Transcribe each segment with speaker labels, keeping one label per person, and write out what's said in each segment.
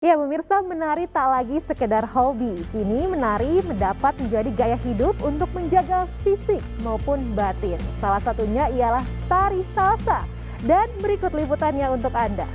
Speaker 1: Ya, pemirsa, menari tak lagi sekedar hobi. Kini menari mendapat menjadi gaya hidup untuk menjaga fisik maupun batin. Salah satunya ialah tari salsa. Dan berikut liputannya untuk Anda.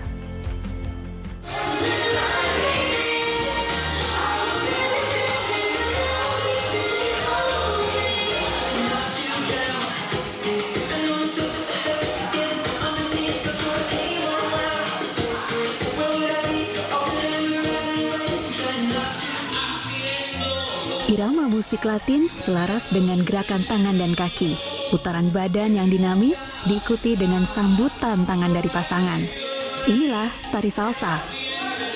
Speaker 2: Irama musik Latin selaras dengan gerakan tangan dan kaki. Putaran badan yang dinamis diikuti dengan sambutan tangan dari pasangan. Inilah tari salsa,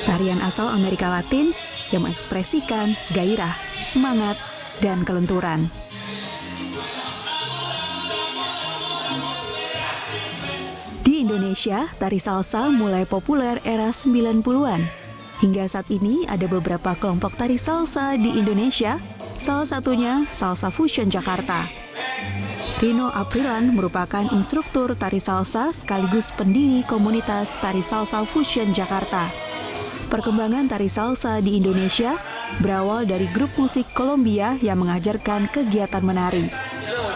Speaker 2: tarian asal Amerika Latin yang mengekspresikan gairah, semangat, dan kelenturan. Di Indonesia, tari salsa mulai populer era 90-an. Hingga saat ini ada beberapa kelompok tari salsa di Indonesia, salah satunya Salsa Fusion Jakarta. Rino Aprilan merupakan instruktur tari salsa sekaligus pendiri komunitas tari salsa Fusion Jakarta. Perkembangan tari salsa di Indonesia berawal dari grup musik Kolombia yang mengajarkan kegiatan menari.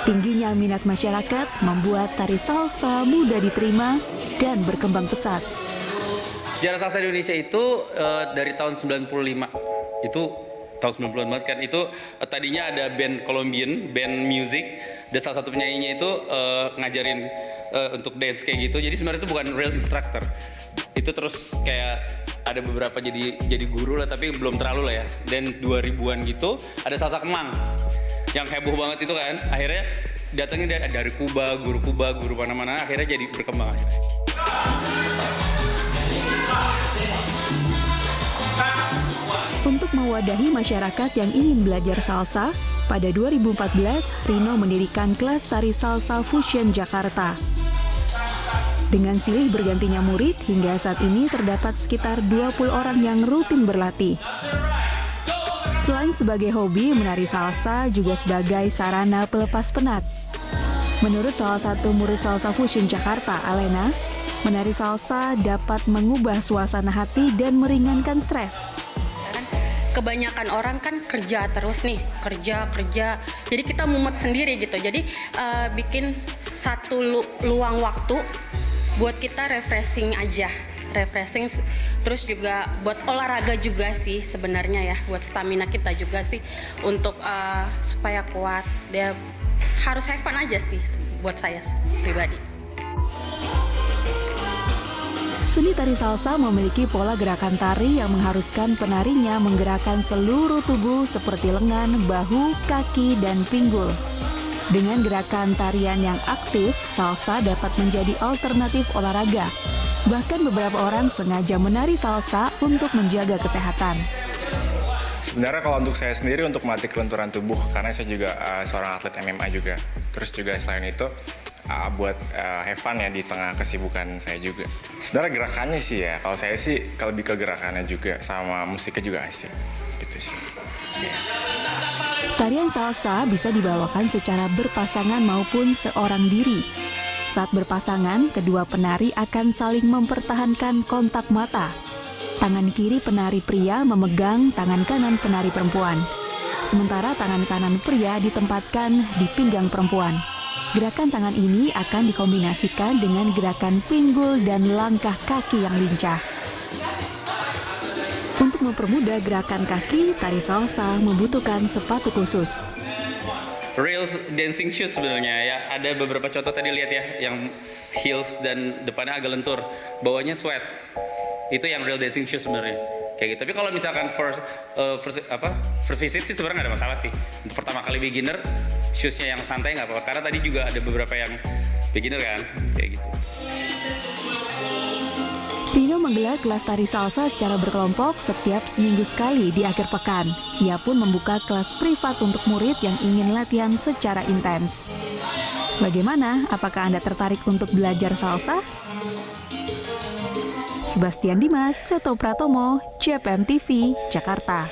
Speaker 2: Tingginya minat masyarakat membuat tari salsa mudah diterima dan berkembang pesat.
Speaker 3: Sejarah salsa di Indonesia itu dari tahun 95, itu tahun 90-an banget kan, itu tadinya ada band Colombian, band music, dan salah satu penyanyinya itu ngajarin untuk dance kayak gitu, jadi sebenarnya itu bukan real instructor, itu terus kayak ada beberapa jadi guru lah, tapi belum terlalu lah ya, dan 2000-an gitu ada salsa Kemang, yang heboh banget itu kan, akhirnya datangnya dari Kuba, guru mana-mana, akhirnya jadi berkembang akhirnya.
Speaker 2: Untuk mewadahi masyarakat yang ingin belajar salsa, pada 2014 Rino mendirikan kelas tari salsa Fusion Jakarta. Dengan silih bergantinya murid, hingga saat ini terdapat sekitar 20 orang yang rutin berlatih. Selain sebagai hobi, menari salsa juga sebagai sarana pelepas penat. Menurut salah satu murid Salsa Fusion Jakarta, Alena, menari salsa dapat mengubah suasana hati dan meringankan stres.
Speaker 4: Kebanyakan orang kan kerja terus nih, kerja, jadi kita mumet sendiri gitu, jadi bikin satu luang waktu buat kita refreshing aja, terus juga buat olahraga juga sih sebenarnya ya, buat stamina kita juga sih, untuk supaya kuat, dia harus have fun aja sih buat saya pribadi.
Speaker 2: Seni tari salsa memiliki pola gerakan tari yang mengharuskan penarinya menggerakkan seluruh tubuh seperti lengan, bahu, kaki, dan pinggul. Dengan gerakan tarian yang aktif, salsa dapat menjadi alternatif olahraga. Bahkan beberapa orang sengaja menari salsa untuk menjaga kesehatan.
Speaker 5: Sebenarnya kalau untuk saya sendiri untuk melatih kelenturan tubuh, karena saya juga seorang atlet MMA juga. Terus juga selain itu, buat have fun ya di tengah kesibukan saya juga. Sebenarnya gerakannya sih ya, kalau saya sih lebih ke gerakannya juga, sama musiknya juga asik gitu sih.
Speaker 2: Tarian salsa bisa dibawakan secara berpasangan maupun seorang diri. Saat berpasangan, kedua penari akan saling mempertahankan kontak mata. Tangan kiri penari pria memegang tangan kanan penari perempuan. Sementara tangan kanan pria ditempatkan di pinggang perempuan. Gerakan tangan ini akan dikombinasikan dengan gerakan pinggul dan langkah kaki yang lincah. Untuk mempermudah gerakan kaki, tari salsa membutuhkan sepatu khusus.
Speaker 3: Real dancing shoes sebenarnya ya, ada beberapa contoh tadi lihat ya, yang heels dan depannya agak lentur, bawahnya sweat. Itu yang real dancing shoes sebenarnya. Kayak gitu. Tapi kalau misalkan first visit sih sebenarnya nggak ada masalah sih. Untuk pertama kali beginner, shoesnya yang santai nggak apa-apa. Karena tadi juga ada beberapa yang beginner kan, kayak gitu.
Speaker 2: Rino menggelar kelas tari salsa secara berkelompok setiap seminggu sekali di akhir pekan. Ia pun membuka kelas privat untuk murid yang ingin latihan secara intens. Bagaimana? Apakah Anda tertarik untuk belajar salsa? Sebastian Dimas, Seto Pratomo, JPM TV, Jakarta.